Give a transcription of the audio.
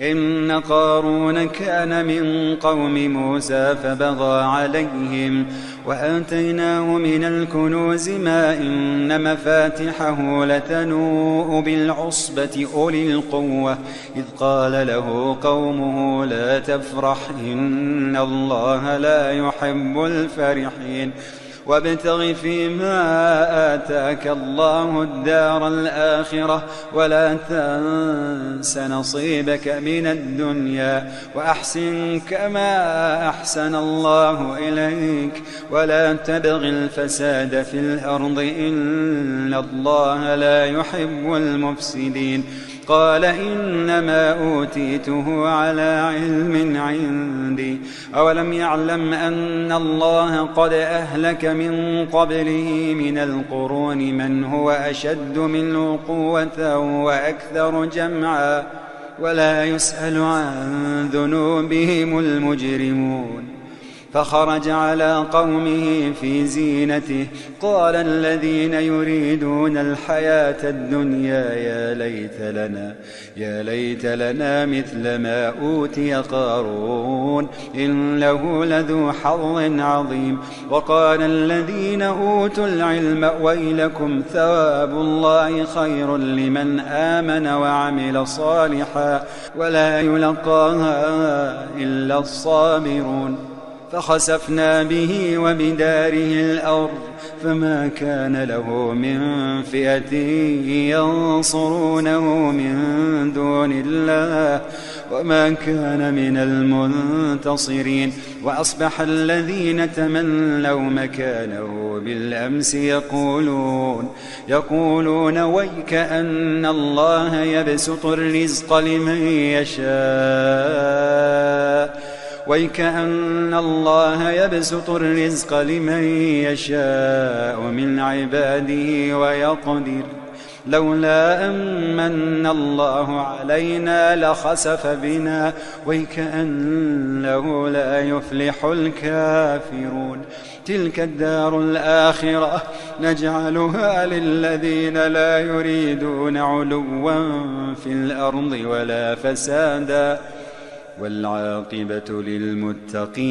إن قارون كان من قوم موسى فبغى عليهم وآتيناه من الكنوز ما إن مفاتحه لتنوء بالعصبة أولي القوة إذ قال له قومه لا تفرح إن الله لا يحب الفرحين وابتغ فيما آتاك الله الدار الآخرة ولا تنس نصيبك من الدنيا وأحسن كما أحسن الله إليك ولا تبغ الفساد في الأرض إن الله لا يحب المفسدين قال إنما أوتيته على علم عندي أولم يعلم أن الله قد أهلك من قبله من القرون من هو أشد منه قوة وأكثر جمعا ولا يسأل عن ذنوبهم المجرمون فخرج على قومه في زينته قال الذين يريدون الحياة الدنيا يا ليت لنا مثل ما أوتي قارون إنه لذو حظ عظيم وقال الذين أوتوا العلم ويلكم ثواب الله خير لمن آمن وعمل صالحا ولا يلقاها إلا الصابرون فخسفنا به وبداره الأرض فما كان له من فئة ينصرونه من دون الله وما كان من المنتصرين وأصبح الذين تمنوا مكانه بالأمس يقولون ويك أن الله يبسط الرزق لمن يشاء من عباده ويقدر لولا أمن الله علينا لخسف بنا وكأنه لا يفلح الكافرون تلك الدار الآخرة نجعلها للذين لا يريدون علوا في الأرض ولا فسادا والعاقبة للمتقين.